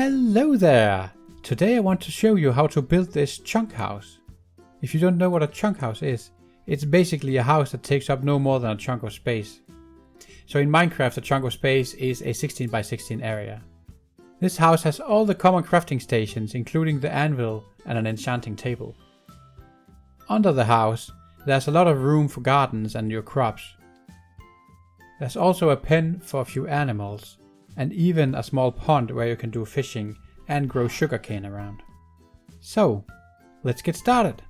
Hello there! Today I want to show you how to build this chunk house. If you don't know what a chunk house is, it's basically a house that takes up no more than a chunk of space. So in Minecraft, a chunk of space is a 16 by 16 area. This house has all the common crafting stations, including the anvil and an enchanting table. Under the house, there's a lot of room for gardens and your crops. There's also a pen for a few animals, and even a small pond where you can do fishing and grow sugarcane around. So, let's get started.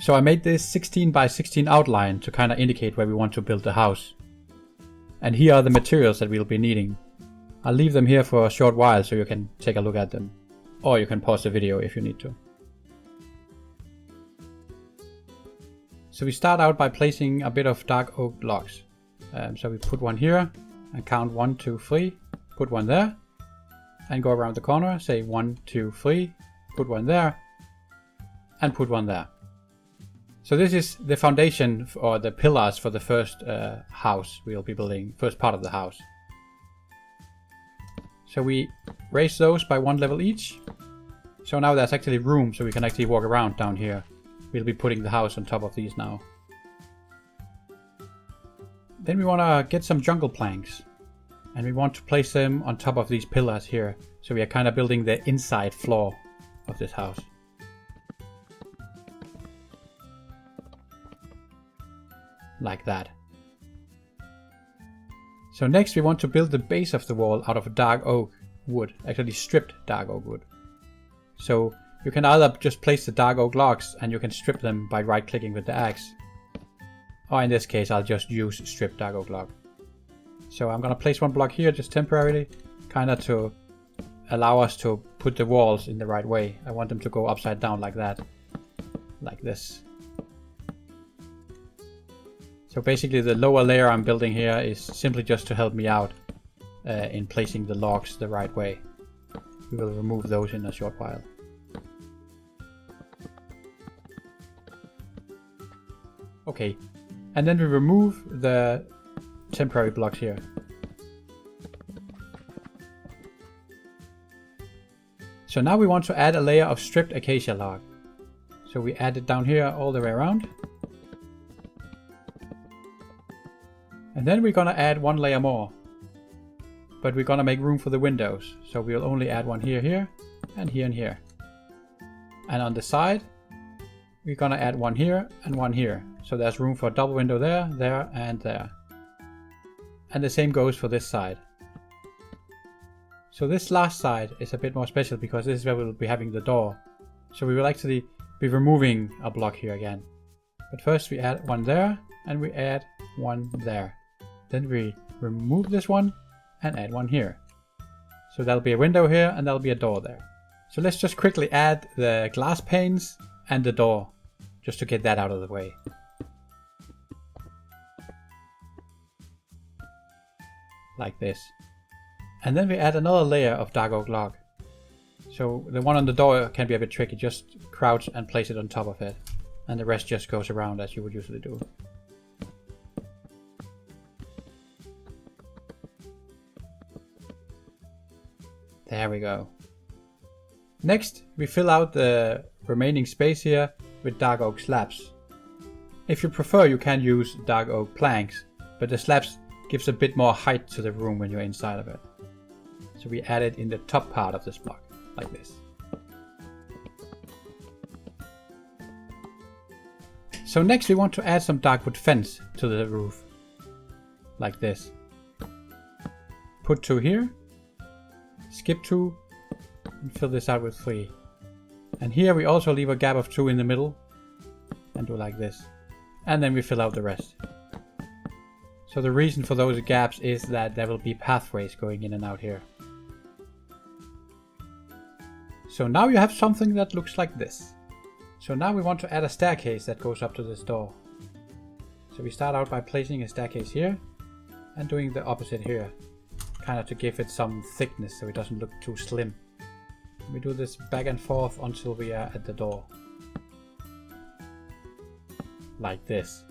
So I made this 16 by 16 outline to kind of indicate where we want to build the house. And here are the materials that we'll be needing. I'll leave them here for a short while so you can take a look at them. Or you can pause the video if you need to. So we start out by placing a bit of dark oak blocks. So we put one here and count 1, 2, 3, put one there, and go around the corner, say 1, 2, 3, put one there, and put one there. So this is the foundation or the pillars for the first house we'll be building, first part of the house. So we raise those by 1 level each. So now there's actually room so we can actually walk around down here. We'll be putting the house on top of these now. Then we want to get some jungle planks. And we want to place them on top of these pillars here. So we are kind of building the inside floor of this house. Like that. So next we want to build the base of the wall out of dark oak wood. Actually stripped dark oak wood. So you can either just place the dark oak logs and you can strip them by right clicking with the axe. Or in this case I'll just use stripped dark oak log. So I'm gonna place one block here just temporarily, kind of to allow us to put the walls in the right way. I want them to go upside down like that. Like this. So basically the lower layer I'm building here is simply just to help me out in placing the logs the right way. We will remove those in a short while. Okay, and then we remove the temporary blocks here. So now we want to add a layer of stripped acacia log. So we add it down here all the way around. And then we're gonna add one layer more. But we're gonna make room for the windows. So we'll only add one here, here, and here and here. And on the side, we're gonna add one here and one here. So there's room for a double window there, there, and there. And the same goes for this side. So this last side is a bit more special because this is where we'll be having the door. So we will actually be removing a block here again. But first we add one there and we add one there. Then we remove this one and add one here. So there'll be a window here and there'll be a door there. So let's just quickly add the glass panes and the door, just to get that out of the way. Like this. And then we add another layer of dark oak log. So the one on the door can be a bit tricky, just crouch and place it on top of it. And the rest just goes around as you would usually do. There we go. Next, we fill out the remaining space here with dark oak slabs. If you prefer, you can use dark oak planks, but the slabs gives a bit more height to the room when you're inside of it. So we add it in the top part of this block, like this. So next we want to add some dark wood fence to the roof, like this. Put 2 here, skip 2, and fill this out with 3. And here we also leave a gap of 2 in the middle, and do like this. And then we fill out the rest. So the reason for those gaps is that there will be pathways going in and out here. So now you have something that looks like this. So now we want to add a staircase that goes up to this door. So we start out by placing a staircase here and doing the opposite here, kind of to give it some thickness so it doesn't look too slim. We do this back and forth until we are at the door. Like this.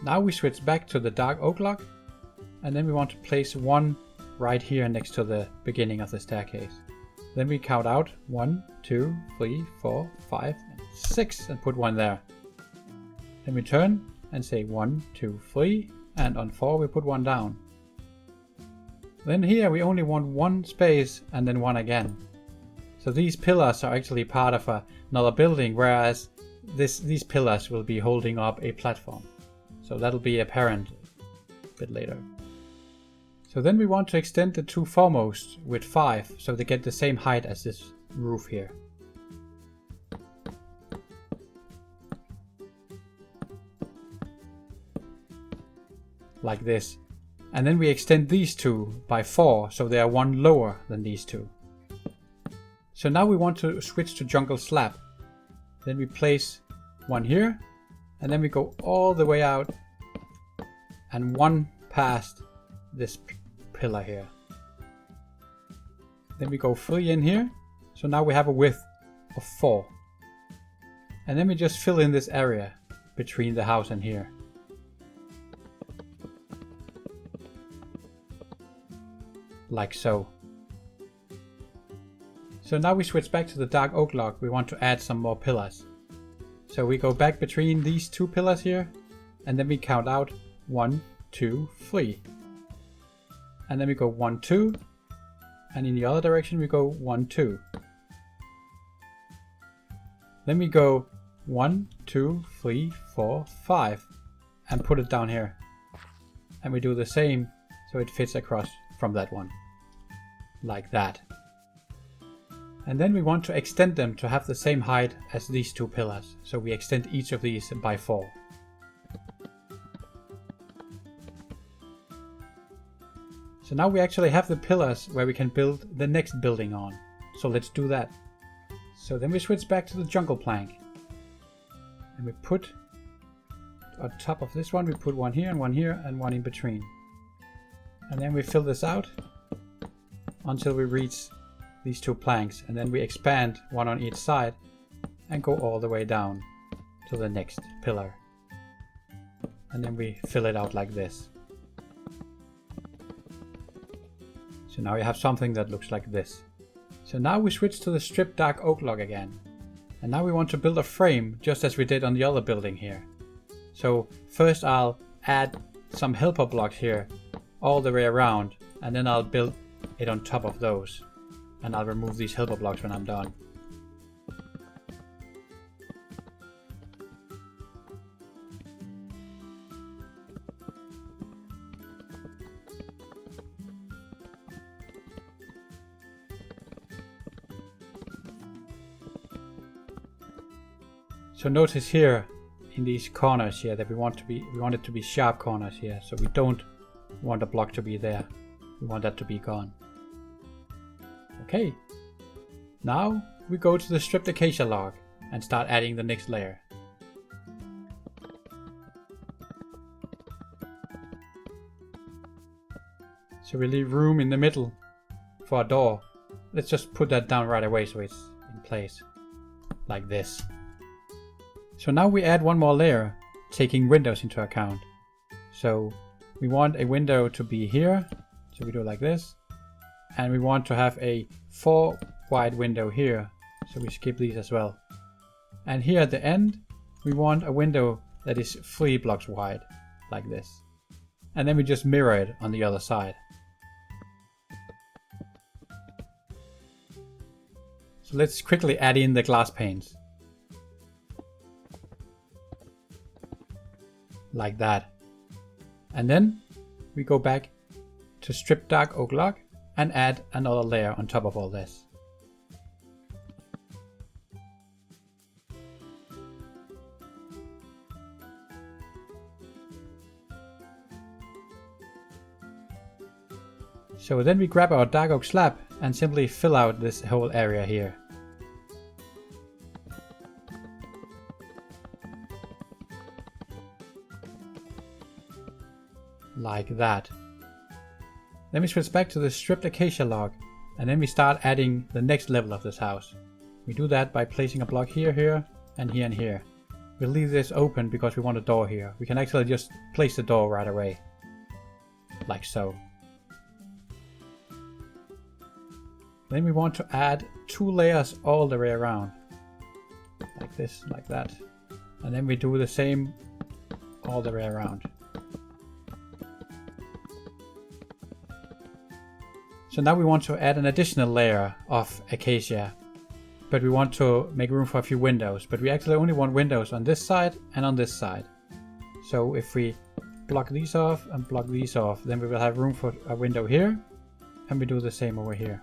Now we switch back to the dark oak log, and then we want to place one right here next to the beginning of the staircase. Then we count out 1, 2, 3, 4, 5, and 6 and put one there. Then we turn and say 1, 2, 3, and on 4 we put one down. Then here we only want one space and then one again. So these pillars are actually part of another building, whereas these pillars will be holding up a platform. So that'll be apparent a bit later. So then we want to extend the two foremost with 5 so they get the same height as this roof here. Like this. And then we extend these two by 4 so they are one lower than these two. So now we want to switch to jungle slab. Then we place one here and then we go all the way out and one past this pillar here. Then we go 3 in here. So now we have a width of 4. And then we just fill in this area between the house and here. Like so. So now we switch back to the dark oak log. We want to add some more pillars. So we go back between these two pillars here and then we count out 1, 2, 3. And then we go 1, 2, and in the other direction we go 1, 2. Then we go 1, 2, 3, 4, 5 and put it down here. And we do the same so it fits across from that one. Like that. And then we want to extend them to have the same height as these two pillars. So we extend each of these by 4. So now we actually have the pillars where we can build the next building on. So let's do that. So then we switch back to the jungle plank. And we put on top of this one, we put one here and one in between. And then we fill this out until we reach these two planks. And then we expand one on each side and go all the way down to the next pillar. And then we fill it out like this. So now you have something that looks like this. So now we switch to the stripped dark oak log again. And now we want to build a frame just as we did on the other building here. So first I'll add some helper blocks here all the way around and then I'll build it on top of those. And I'll remove these helper blocks when I'm done. So notice here in these corners here that we want it to be sharp corners here. So we don't want a block to be there. We want that to be gone. Okay. Now we go to the stripped acacia log and start adding the next layer. So we leave room in the middle for a door. Let's just put that down right away so it's in place. Like this. So now we add one more layer, taking windows into account. So we want a window to be here, so we do it like this. And we want to have a 4 wide window here, so we skip these as well. And here at the end, we want a window that is 3 blocks wide, like this. And then we just mirror it on the other side. So let's quickly add in the glass panes. Like that. And then we go back to strip dark oak log and add another layer on top of all this. So then we grab our dark oak slab and simply fill out this whole area here. Like that. Then we switch back to the stripped acacia log and then we start adding the next level of this house. We do that by placing a block here, here, and here and here. We'll leave this open because we want a door here. We can actually just place the door right away. Like so. Then we want to add 2 layers all the way around. Like this, like that. And then we do the same all the way around. So now we want to add an additional layer of acacia. But we want to make room for a few windows. But we actually only want windows on this side and on this side. So if we block these off and block these off, then we will have room for a window here. And we do the same over here.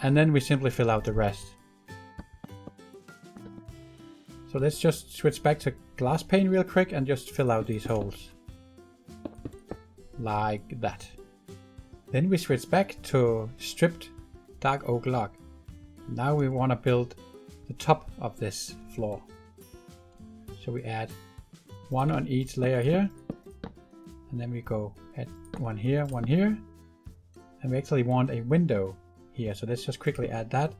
And then we simply fill out the rest. So let's just switch back to glass pane real quick and just fill out these holes. Like that. Then we switch back to stripped dark oak log. Now we want to build the top of this floor. So we add 1 on each layer here. And then we go add 1 here, 1 here. And we actually want a window here. So let's just quickly add that.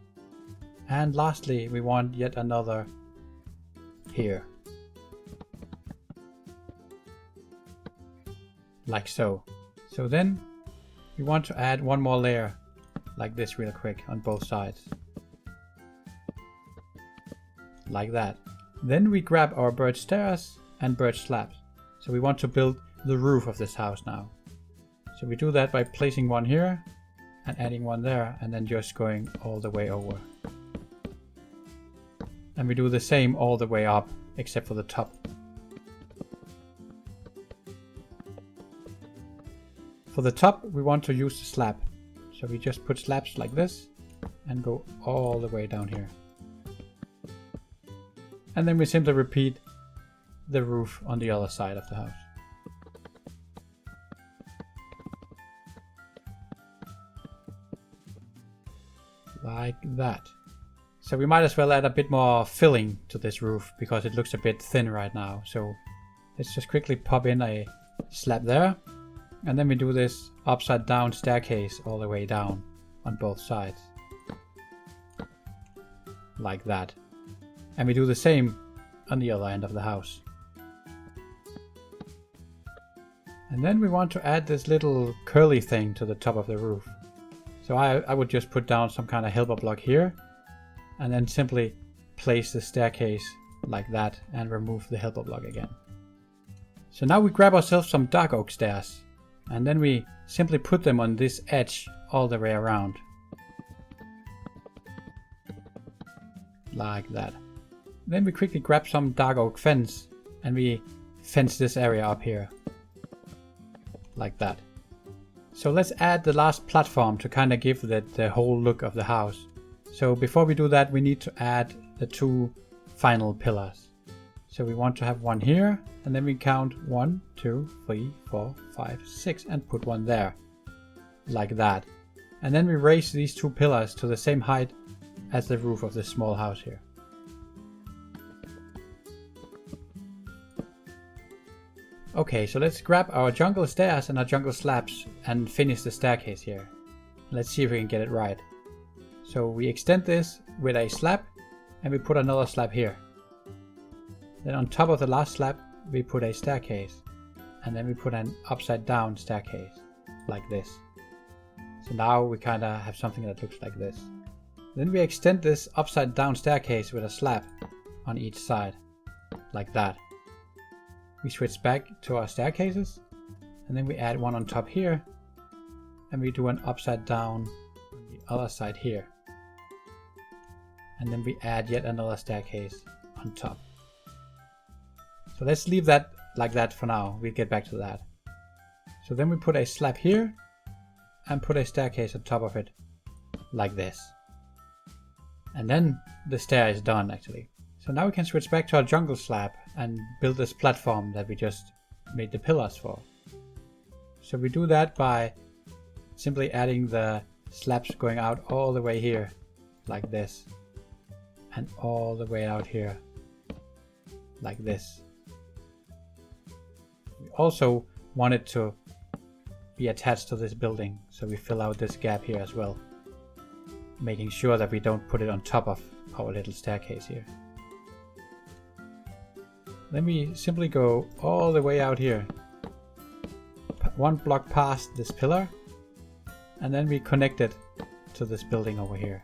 And lastly, we want yet another here. Like so. So then we want to add 1 more layer like this real quick on both sides. Like that. Then we grab our birch stairs and birch slabs. So we want to build the roof of this house now. So we do that by placing 1 here and adding 1 there and then just going all the way over. And we do the same all the way up except for the top. For the top we want to use the slab. So we just put slabs like this and go all the way down here. And then we simply repeat the roof on the other side of the house. Like that. So we might as well add a bit more filling to this roof because it looks a bit thin right now. So let's just quickly pop in a slab there. And then we do this upside down staircase all the way down on both sides. Like that. And we do the same on the other end of the house. And then we want to add this little curly thing to the top of the roof. So I would just put down some kind of helper block here. And then simply place the staircase like that and remove the helper block again. So now we grab ourselves some dark oak stairs. And then we simply put them on this edge all the way around. Like that. Then we quickly grab some dark oak fence and we fence this area up here. Like that. So let's add the last platform to kind of give the whole look of the house. So before we do that, we need to add the 2 final pillars. So we want to have 1 here, and then we count 1, 2, 3, 4, 5, 6, and put 1 there. Like that. And then we raise these 2 pillars to the same height as the roof of this small house here. Okay, so let's grab our jungle stairs and our jungle slabs and finish the staircase here. Let's see if we can get it right. So we extend this with a slab and we put another slab here. Then on top of the last slab we put a staircase and then we put an upside down staircase like this. So now we kind of have something that looks like this. Then we extend this upside down staircase with a slab on each side like that. We switch back to our staircases and then we add 1 on top here and we do an upside down on the other side here. And then we add yet another staircase on top. So let's leave that like that for now. We'll get back to that. So then we put a slab here and put a staircase on top of it like this. And then the stair is done actually. So now we can switch back to our jungle slab and build this platform that we just made the pillars for. So we do that by simply adding the slabs going out all the way here like this. And all the way out here like this. We also want it to be attached to this building, so we fill out this gap here as well, making sure that we don't put it on top of our little staircase here. Then we simply go all the way out here, 1 block past this pillar, And then we connect it to this building over here.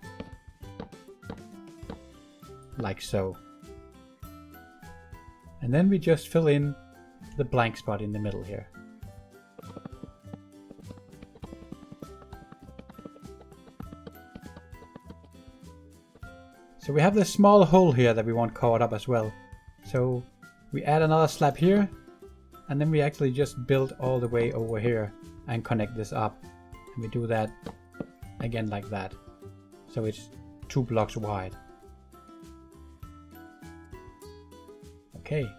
Like so. And then we just fill in the blank spot in the middle here. So we have this small hole here that we want covered up as well. So we add another slab here, and then we actually just build all the way over here and connect this up. And we do that again like that. So it's 2 blocks wide. Okay,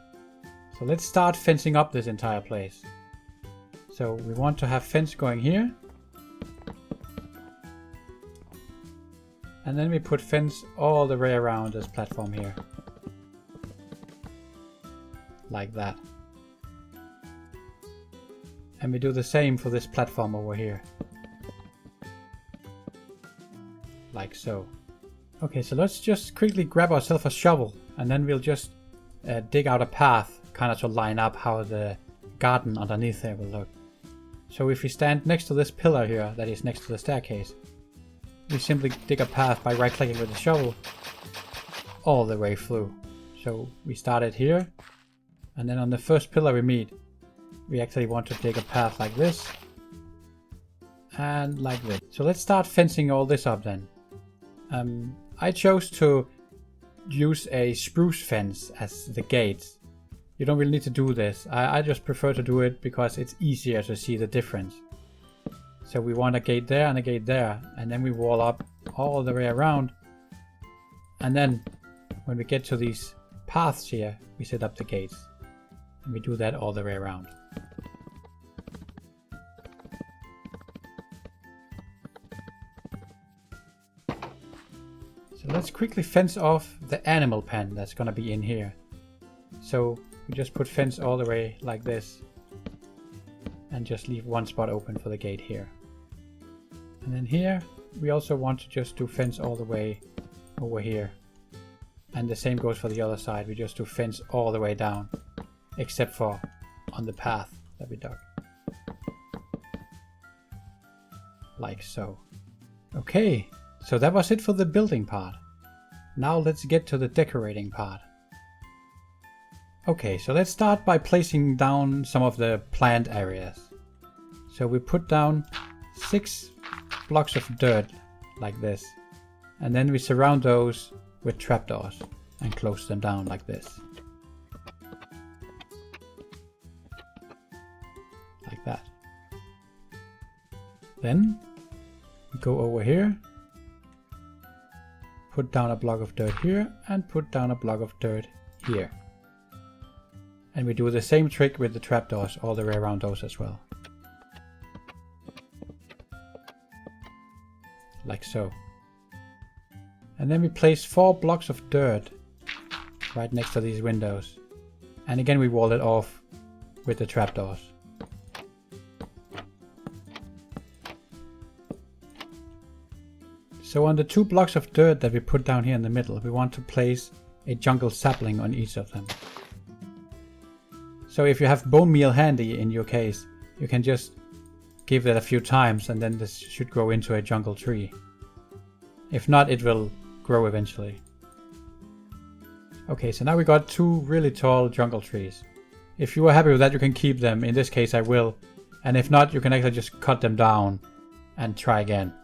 so let's start fencing up this entire place. So we want to have fence going here. And then we put fence all the way around this platform here. Like that. And we do the same for this platform over here. Like so. Okay, so let's just quickly grab ourselves a shovel, and then we'll just dig out a path, kind of to line up how the garden underneath there will look. So if we stand next to this pillar here, that is next to the staircase, we simply dig a path by right clicking with the shovel all the way through. So we started here, and then on the first pillar we meet, we actually want to dig a path like this and like this. So let's start fencing all this up then. I chose to use a spruce fence as the gates. You don't really need to do this. I just prefer to do it because it's easier to see the difference. So we want a gate there and a gate there, and then we wall up all the way around. And then when we get to these paths here, we set up the gates. And we do that all the way around. So let's quickly fence off the animal pen that's gonna be in here. So we just put fence all the way like this, and just leave one spot open for the gate here. And then here we also want to just do fence all the way over here. And the same goes for the other side. We just do fence all the way down, except for on the path that we dug. Like so. Okay, so that was it for the building part. Now let's get to the decorating part. Okay, so let's start by placing down some of the plant areas. So we put down 6 blocks of dirt like this, and then we surround those with trapdoors and close them down like this. Like that. Then we go over here, put down a block of dirt here, and put down a block of dirt here. And we do the same trick with the trapdoors all the way around those as well. Like so. And then we place 4 blocks of dirt right next to these windows. And again we wall it off with the trapdoors. So on the 2 blocks of dirt that we put down here in the middle, we want to place a jungle sapling on each of them. So if you have bone meal handy in your case, you can just give it a few times and then this should grow into a jungle tree. If not, it will grow eventually. Okay, so now we got 2 really tall jungle trees. If you are happy with that, you can keep them. In this case I will. And if not, you can actually just cut them down and try again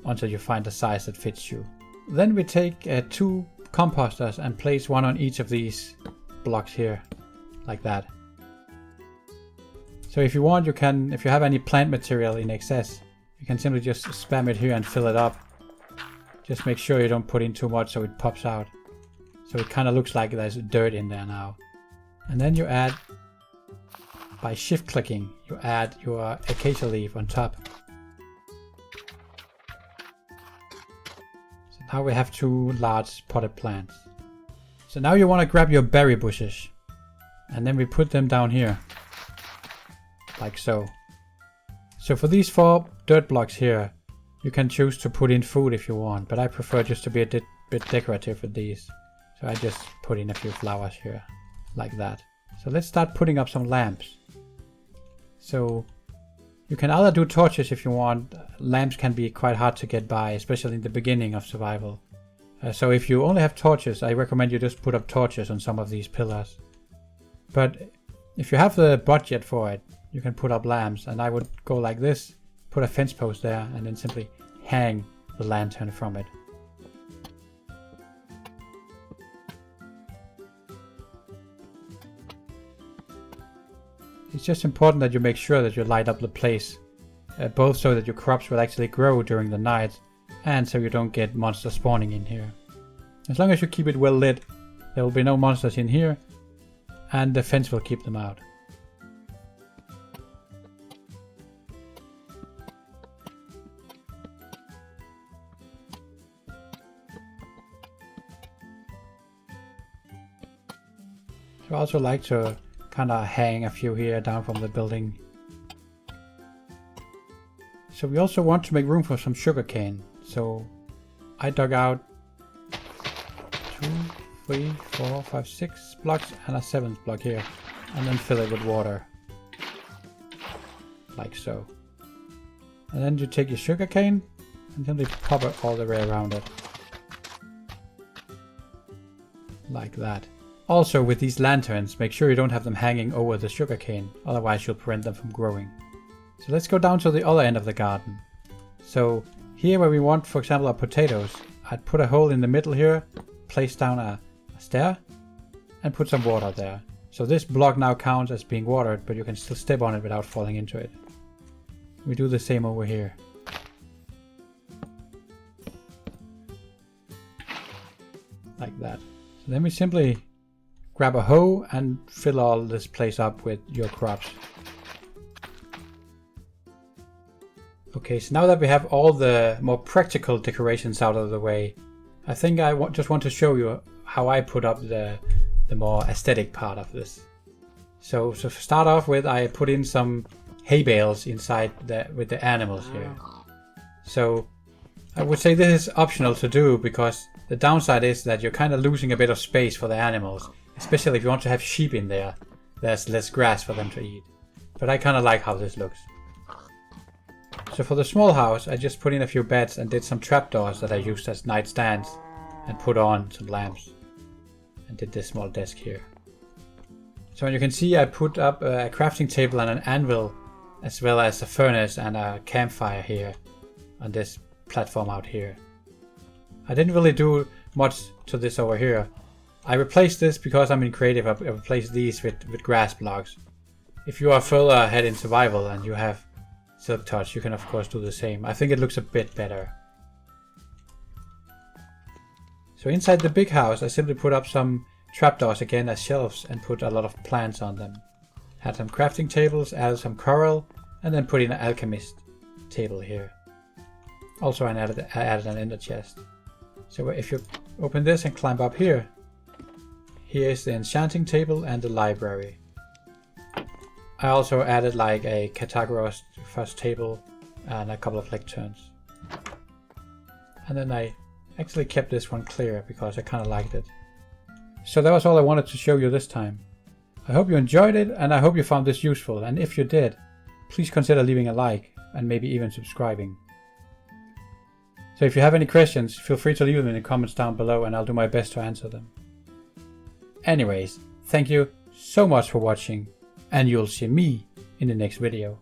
until you find a size that fits you. Then we take 2 composters and place one on each of these blocks here. Like that. So if you want, you can, if you have any plant material in excess, you can simply just spam it here and fill it up. Just make sure you don't put in too much so it pops out. So it kind of looks like there's dirt in there now. And then you add, by shift clicking, you add your acacia leaf on top. So now we have 2 large potted plants. So now you want to grab your berry bushes. And then we put them down here. Like so. So for these 4 dirt blocks here, you can choose to put in food if you want, but I prefer just to be a bit decorative with these. So I just put in a few flowers here, like that. So let's start putting up some lamps. So You can either do torches if you want. Lamps can be quite hard to get by, especially in the beginning of survival. So if you only have torches, I recommend you just put up torches on some of these pillars. But if you have the budget for it, you can put up lamps, and I would go like this, put a fence post there, and then simply hang the lantern from it. It's just important that you make sure that you light up the place, both so that your crops will actually grow during the night, and so you don't get monsters spawning in here. As long as you keep it well lit, there will be no monsters in here, and the fence will keep them out. So I also like to kind of hang a few here down from the building. So we also want to make room for some sugarcane. So I dug out 2, 3, 4, 5, 6 blocks and a 7th block here, and then fill it with water. Like so. And then you take your sugarcane and simply pop it all the way around it. Like that. Also, with these lanterns, make sure you don't have them hanging over the sugarcane, otherwise you'll prevent them from growing. So let's go down to the other end of the garden. So here where we want, for example, our potatoes, I'd put a hole in the middle here, place down a stair, and put some water there. So this block now counts as being watered, but you can still step on it without falling into it. We do the same over here. Like that. So then we simply grab a hoe and fill all this place up with your crops. Okay, so now that we have all the more practical decorations out of the way, I think I just want to show you how I put up the more aesthetic part of this. So to start off with, I put in some hay bales inside with the animals here. So I would say this is optional to do, because the downside is that you're kind of losing a bit of space for the animals. Especially if you want to have sheep in there, there's less grass for them to eat. But I kind of like how this looks. So for the small house, I just put in a few beds and did some trapdoors that I used as nightstands, and put on some lamps. And did this small desk here. So you can see I put up a crafting table and an anvil, as well as a furnace and a campfire here on this platform out here. I didn't really do much to this over here. I replaced this because I'm in creative. I replaced these with grass blocks. If you are further ahead in survival and you have silk touch, you can of course do the same. I think it looks a bit better. So inside the big house, I simply put up some trapdoors again as shelves and put a lot of plants on them. Had some crafting tables, added some coral, and then put in an alchemist table here. Also I added an ender chest. So if you open this and climb up here, here's the enchanting table and the library. I also added like a Catagorous first table and a couple of lecterns. And then I actually kept this one clear because I kind of liked it. So that was all I wanted to show you this time. I hope you enjoyed it, and I hope you found this useful, and if you did, please consider leaving a like and maybe even subscribing. So if you have any questions, feel free to leave them in the comments down below and I'll do my best to answer them. Anyways, thank you so much for watching, and you'll see me in the next video.